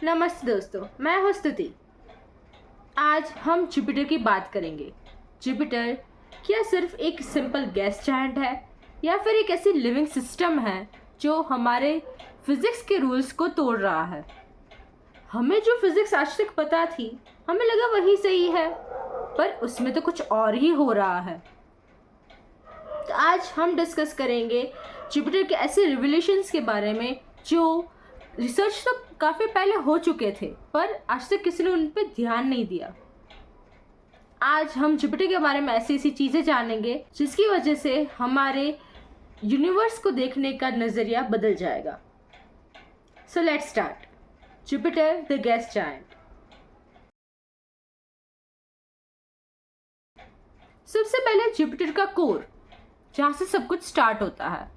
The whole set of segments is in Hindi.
नमस्ते दोस्तों, मैं हूँ स्तुति। आज हम जुपिटर की बात करेंगे। जुपिटर क्या सिर्फ एक सिंपल गैस जायंट है या फिर एक ऐसी लिविंग सिस्टम है जो हमारे फिजिक्स के रूल्स को तोड़ रहा है। हमें जो फिजिक्स आज तक पता थी हमें लगा वही सही है, पर उसमें तो कुछ और ही हो रहा है। तो आज हम डिस्कस करेंगे जुपिटर के ऐसे रिवोल्यूशंस के बारे में जो रिसर्च तो काफ़ी पहले हो चुके थे पर आज तक किसी ने उन पर ध्यान नहीं दिया। आज हम जुपिटर के बारे में ऐसी ऐसी चीज़ें जानेंगे जिसकी वजह से हमारे यूनिवर्स को देखने का नज़रिया बदल जाएगा। So let's start. Jupiter the gas giant. सबसे पहले जुपिटर का कोर, जहाँ से सब कुछ स्टार्ट होता है।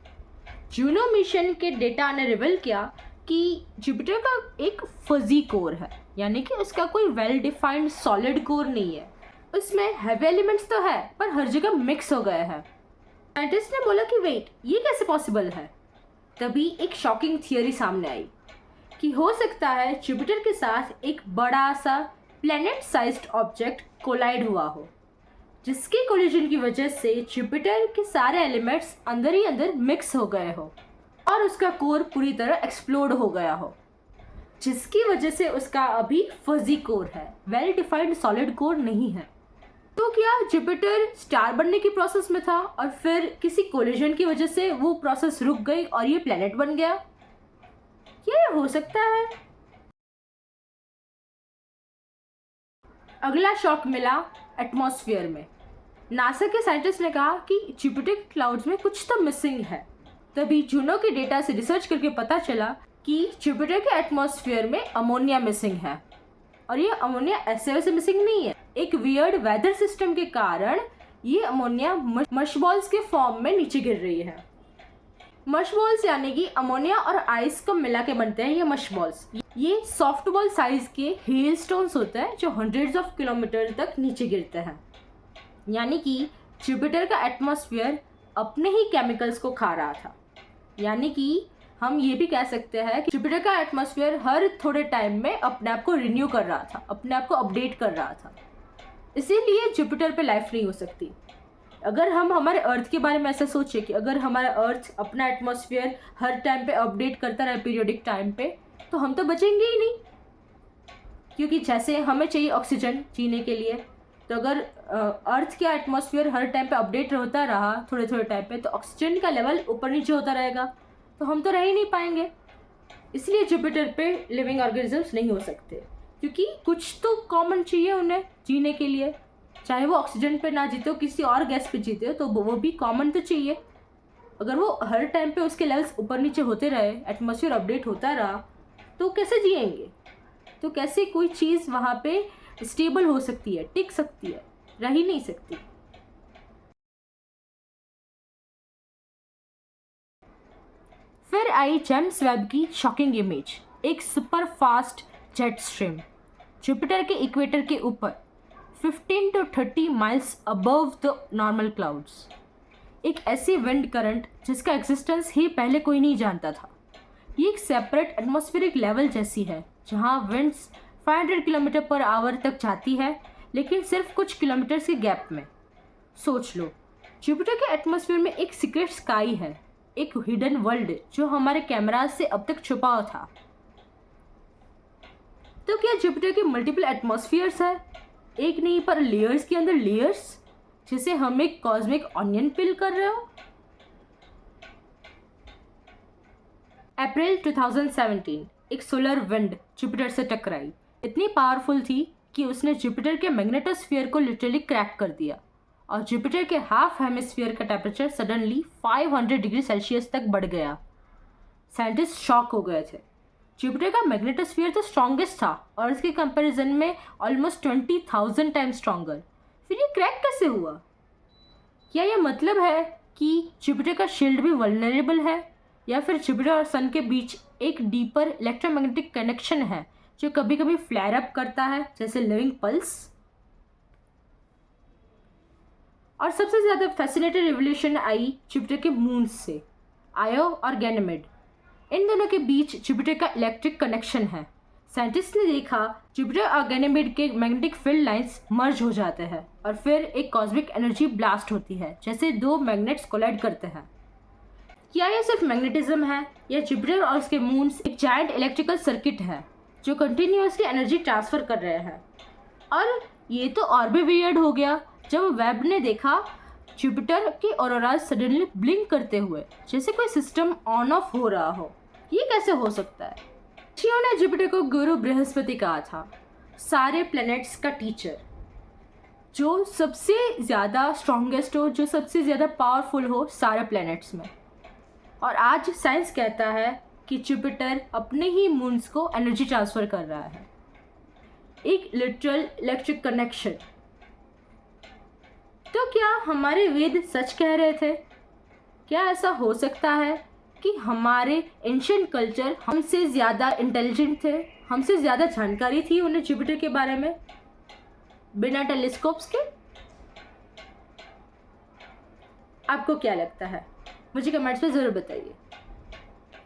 जूनो मिशन के डेटा ने रिवील किया कि जुपिटर का एक फजी कोर है, यानी कि उसका कोई वेल डिफाइंड सॉलिड कोर नहीं है। उसमें हैवी एलिमेंट्स तो है पर हर जगह मिक्स हो गए हैं। साइंटिस्ट ने बोला कि वेट, ये कैसे पॉसिबल है। तभी एक शॉकिंग थियरी सामने आई कि हो सकता है जुपिटर के साथ एक बड़ा सा प्लेनेट साइज्ड ऑब्जेक्ट कोलाइड हुआ हो, जिसके कोलिजन की वजह से जुपिटर के सारे एलिमेंट्स अंदर ही अंदर मिक्स हो गए हो और उसका कोर पूरी तरह एक्सप्लोड हो गया हो, जिसकी वजह से उसका अभी फजी कोर है, वेल डिफाइंड सॉलिड कोर नहीं है। तो क्या जुपिटर स्टार बनने की प्रोसेस में था और फिर किसी कोलिजन की वजह से वो प्रोसेस रुक गई और ये प्लेनेट बन गया? क्या ये हो सकता है? अगला शॉक मिला एटमॉस्फेयर में। नासा के साइंटिस्ट ने कहा कि जुपिटर के क्लाउड्स में कुछ तो मिसिंग है। तभी जूनो के डेटा से रिसर्च करके पता चला कि जुपिटर के एटमॉस्फेयर में अमोनिया मिसिंग है। और ये अमोनिया ऐसे वैसे मिसिंग नहीं है, एक वियर्ड वेदर सिस्टम के कारण ये अमोनिया मशबॉल्स के फॉर्म में नीचे गिर रही है। मशबॉल्स यानी कि अमोनिया और आइस को मिला के बनते हैं ये मशबॉल्स। ये सॉफ्ट बॉल साइज के हेल स्टोन्स होते हैं जो हंड्रेड्स ऑफ किलोमीटर तक नीचे गिरते हैं। यानी कि जुपिटर का एटमॉस्फेयर अपने ही केमिकल्स को खा रहा था। यानी कि हम ये भी कह सकते हैं कि जुपिटर का एटमॉस्फेयर हर थोड़े टाइम में अपने आप को रिन्यू कर रहा था, अपने आप को अपडेट कर रहा था। इसीलिए जुपिटर पे लाइफ नहीं हो सकती। अगर हम हमारे अर्थ के बारे में ऐसा सोचें कि अगर हमारा अर्थ अपना एटमॉस्फेयर हर टाइम पे अपडेट करता रहे पीरियोडिक टाइम पे, तो हम तो बचेंगे ही नहीं। क्योंकि जैसे हमें चाहिए ऑक्सीजन जीने के लिए, तो अगर अर्थ का एटमॉस्फेयर हर टाइम पे अपडेट होता रहा थोड़े थोड़े टाइम पे, तो ऑक्सीजन का लेवल ऊपर नीचे होता रहेगा, तो हम तो रह ही नहीं पाएंगे। इसलिए जुपिटर पे लिविंग ऑर्गेनिजम्स नहीं हो सकते, क्योंकि कुछ तो कॉमन चाहिए उन्हें जीने के लिए। चाहे वो ऑक्सीजन पे ना जीते हो, किसी और गैस पे जीते हो, तो वो भी कॉमन तो चाहिए। अगर वो हर टाइम पे उसके लेवल्स ऊपर नीचे होते रहे, एटमॉस्फेयर अपडेट होता रहा, तो कैसे जिएंगे? तो कैसे कोई चीज़ वहाँ पे स्टेबल हो सकती है, टिक सकती है? रह ही नहीं सकती। फिर आई जेम्स वेब की शॉकिंग इमेज, एक super fast jet stream Jupiter के इक्वेटर के ऊपर 15 to 30 miles above the normal clouds. एक ऐसी विंड करंट जिसका एग्जिस्टेंस ही पहले कोई नहीं जानता था। ये एक सेपरेट एटमॉस्फेरिक लेवल जैसी है जहाँ विंड्स 500 किलोमीटर पर आवर तक जाती है, लेकिन सिर्फ कुछ किलोमीटर्स के गैप में। सोच लो, जुपिटर के एटमॉस्फेयर में एक सीक्रेट स्काई है, एक हिडन वर्ल्ड जो हमारे कैमरास से अब तक छुपा हुआ था। तो क्या जुपिटर के मल्टीपल एटमॉस्फेयर्स है? एक नहीं पर लेयर्स के अंदर लेयर्स, जिसे हम एक कॉस्मिक ऑनियन पिल कर रहे हो। अप्रैल 2017 एक सोलर विंड जुपिटर से टकराई। इतनी पावरफुल थी कि उसने जुपिटर के मैग्नेटोस्फीयर को लिटरली क्रैक कर दिया और जुपिटर के हाफ हेमिस्फीयर का टेम्परेचर सडनली 500 डिग्री सेल्सियस तक बढ़ गया। साइंटिस्ट शॉक हो गए थे। जुपिटर का मैग्नेटोस्फीयर तो स्ट्रॉन्गेस्ट था और इसके कंपैरिजन में ऑलमोस्ट 20,000 टाइम्स स्ट्रॉन्गर। फिर ये क्रैक कैसे हुआ? क्या यह मतलब है कि जुपिटर का शील्ड भी वल्नरेबल है, या फिर जुपिटर और सन के बीच एक डीपर इलेक्ट्रोमैग्नेटिक कनेक्शन है जो कभी कभी फ्लेयर अप करता है, जैसे लिविंग पल्स? और सबसे ज़्यादा फैसिनेटिंग रिवोल्यूशन आई जुपिटर के मून्स से, आयो और गैनेमेड। इन दोनों के बीच जुपिटर का इलेक्ट्रिक कनेक्शन है साइंटिस्ट ने देखा जुपिटर और गैनीमेड के मैग्नेटिक फील्ड लाइंस मर्ज हो जाते हैं और फिर एक कॉस्मिक एनर्जी ब्लास्ट होती है, जैसे दो मैग्नेट्स कोलाइड करते हैं। क्या ये सिर्फ मैग्नेटिज्म है या जुपिटर और उसके मून्स एक जायंट इलेक्ट्रिकल सर्किट है जो कंटिन्यूअसली एनर्जी ट्रांसफर कर रहे हैं? और ये तो और भी वियर्ड हो गया जब वेब ने देखा जुपिटर के ऑरोराज सडनली ब्लिंक करते हुए, जैसे कोई सिस्टम ऑन ऑफ हो रहा हो। ये कैसे हो सकता है? ऋषियों ने जुपिटर को गुरु बृहस्पति कहा था, सारे प्लैनेट्स का टीचर, जो सबसे ज़्यादा स्ट्रॉन्गेस्ट हो, जो सबसे ज़्यादा पावरफुल हो सारे प्लैनेट्स में। और आज साइंस कहता है कि जुपिटर अपने ही मून्स को एनर्जी ट्रांसफ़र कर रहा है, एक लिटरल इलेक्ट्रिक कनेक्शन। तो क्या हमारे वेद सच कह रहे थे? क्या ऐसा हो सकता है कि हमारे एंशिएंट कल्चर हमसे ज़्यादा इंटेलिजेंट थे, हमसे ज़्यादा जानकारी थी उन्हें जुपिटर के बारे में बिना टेलीस्कोप्स के? आपको क्या लगता है? मुझे कमेंट्स में ज़रूर बताइए।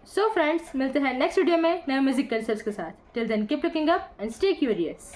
सो फ्रेंड्स, मिलते हैं नेक्स्ट वीडियो में नए म्यूजिक कंसेप्ट्स के साथ। Till then keep looking up and stay curious.